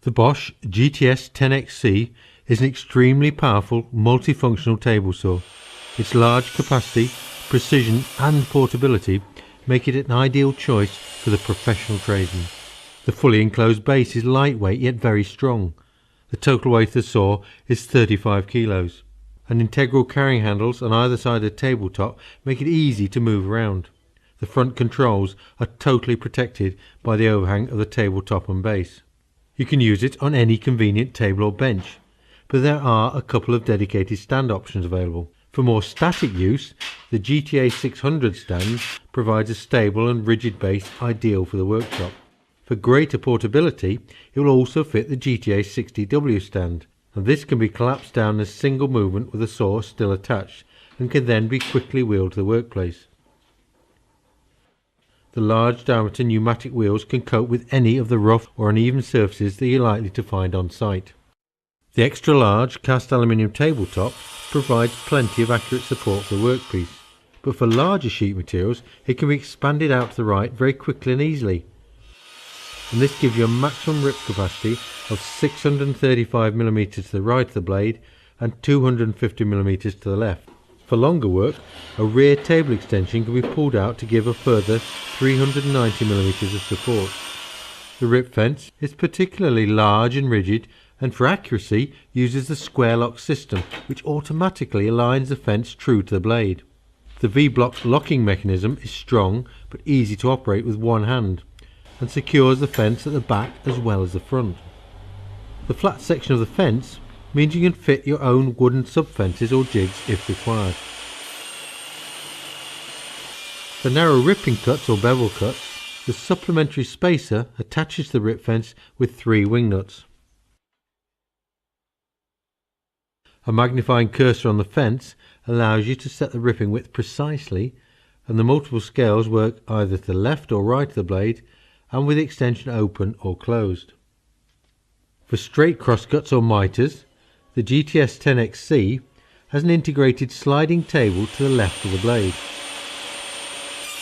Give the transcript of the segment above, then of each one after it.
The Bosch GTS 10XC is an extremely powerful multifunctional table saw. Its large capacity, precision and portability make it an ideal choice for the professional tradesman. The fully enclosed base is lightweight yet very strong. The total weight of the saw is 35 kilos. And integral carrying handles on either side of the tabletop make it easy to move around. The front controls are totally protected by the overhang of the tabletop and base. You can use it on any convenient table or bench, but there are a couple of dedicated stand options available. For more static use, the GTA 600 stand provides a stable and rigid base ideal for the workshop. For greater portability, it will also fit the GTA 60W stand, and this can be collapsed down in a single movement with the saw still attached and can then be quickly wheeled to the workplace. The large diameter pneumatic wheels can cope with any of the rough or uneven surfaces that you're likely to find on site. The extra large cast aluminium tabletop provides plenty of accurate support for the workpiece, but for larger sheet materials it can be expanded out to the right very quickly and easily, and this gives you a maximum rip capacity of 635mm to the right of the blade and 250mm to the left. For longer work, a rear table extension can be pulled out to give a further 390mm of support. The rip fence is particularly large and rigid, and for accuracy uses the square lock system, which automatically aligns the fence true to the blade. The V-block locking mechanism is strong but easy to operate with one hand, and secures the fence at the back as well as the front. The flat section of the fence means you can fit your own wooden sub-fences or jigs if required. For narrow ripping cuts or bevel cuts, the supplementary spacer attaches to the rip fence with 3 wing nuts. A magnifying cursor on the fence allows you to set the ripping width precisely, and the multiple scales work either to the left or right of the blade and with the extension open or closed. For straight crosscuts or miters, the GTS 10XC has an integrated sliding table to the left of the blade.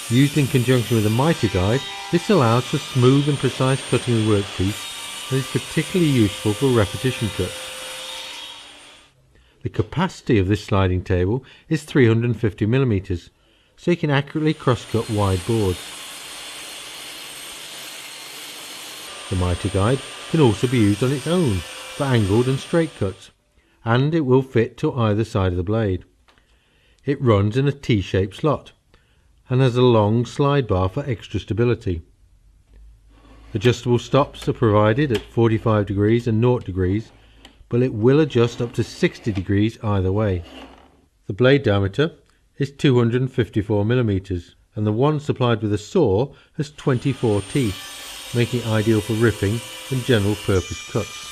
Used in conjunction with a miter guide, this allows for smooth and precise cutting of the workpiece and is particularly useful for repetition cuts. The capacity of this sliding table is 350mm, so you can accurately crosscut wide boards. The miter guide can also be used on its own for angled and straight cuts, and it will fit to either side of the blade. It runs in a T-shaped slot and has a long slide bar for extra stability. Adjustable stops are provided at 45 degrees and 0 degrees, but it will adjust up to 60 degrees either way. The blade diameter is 254mm, and the one supplied with a saw has 24 teeth, making it ideal for ripping and general purpose cuts.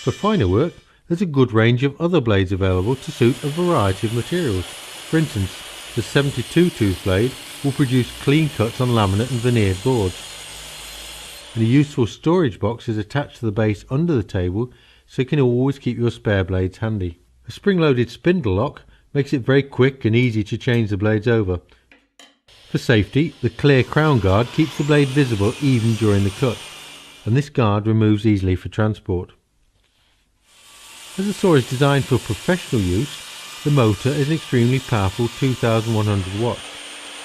For finer work, there's a good range of other blades available to suit a variety of materials. For instance, the 72 tooth blade will produce clean cuts on laminate and veneered boards. And a useful storage box is attached to the base under the table, so you can always keep your spare blades handy. A spring-loaded spindle lock makes it very quick and easy to change the blades over. For safety, the clear crown guard keeps the blade visible even during the cut, and this guard removes easily for transport. As the saw is designed for professional use, the motor is an extremely powerful 2100 watts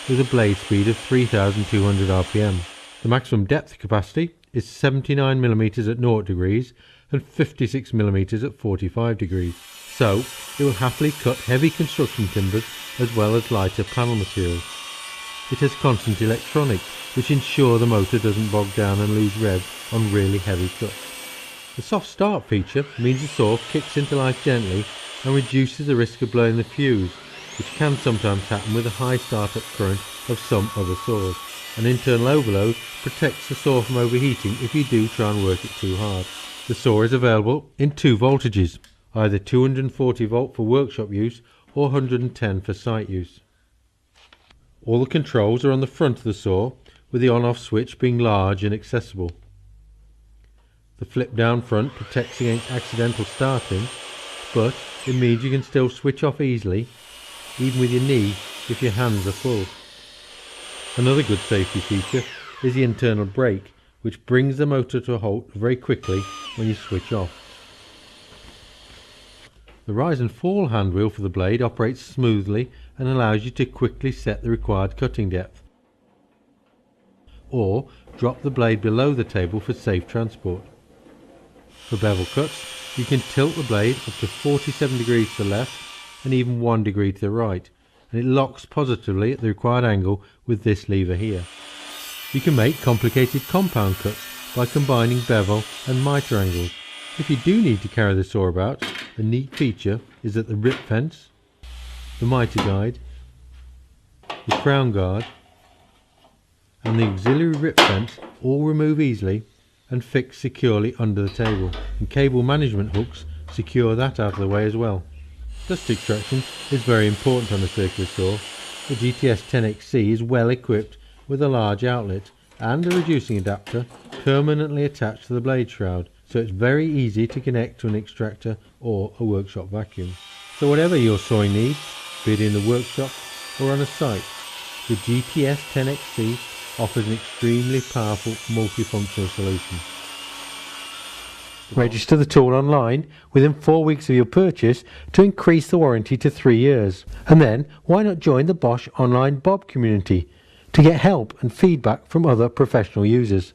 with a blade speed of 3200 RPM. The maximum depth capacity is 79mm at 0 degrees and 56mm at 45 degrees, so it will happily cut heavy construction timbers as well as lighter panel materials. It has constant electronics which ensure the motor doesn't bog down and lose rev on really heavy cuts. The soft start feature means the saw kicks into life gently and reduces the risk of blowing the fuse, which can sometimes happen with a high startup current of some other saws. An internal overload protects the saw from overheating if you do try and work it too hard. The saw is available in 2 voltages, either 240 volt for workshop use or 110 for site use. All the controls are on the front of the saw, with the on-off switch being large and accessible. The flip down front protects against accidental starting, but it means you can still switch off easily, even with your knee if your hands are full. Another good safety feature is the internal brake, which brings the motor to a halt very quickly when you switch off. The rise and fall hand wheel for the blade operates smoothly and allows you to quickly set the required cutting depth, or drop the blade below the table for safe transport. For bevel cuts, you can tilt the blade up to 47 degrees to the left and even 1 degree to the right, and it locks positively at the required angle with this lever here. You can make complicated compound cuts by combining bevel and mitre angles. If you do need to carry the saw about, a neat feature is that the rip fence, the mitre guide, the crown guard and the auxiliary rip fence all remove easily and fix securely under the table, and cable management hooks secure that out of the way as well. Dust extraction is very important on a circular saw. The GTS 10XC is well equipped with a large outlet and a reducing adapter permanently attached to the blade shroud, so it's very easy to connect to an extractor or a workshop vacuum. So whatever your sawing needs, be it in the workshop or on a site, the GTS 10XC offers an extremely powerful multifunctional solution. Register the tool online within 4 weeks of your purchase to increase the warranty to 3 years. And then why not join the Bosch online Bob community to get help and feedback from other professional users.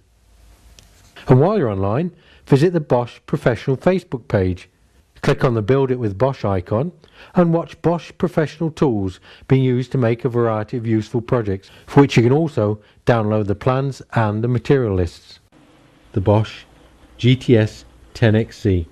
And while you're online, visit the Bosch Professional Facebook page. Click on the Build It with Bosch icon and watch Bosch professional tools being used to make a variety of useful projects, for which you can also download the plans and the material lists. The Bosch GTS 10XC.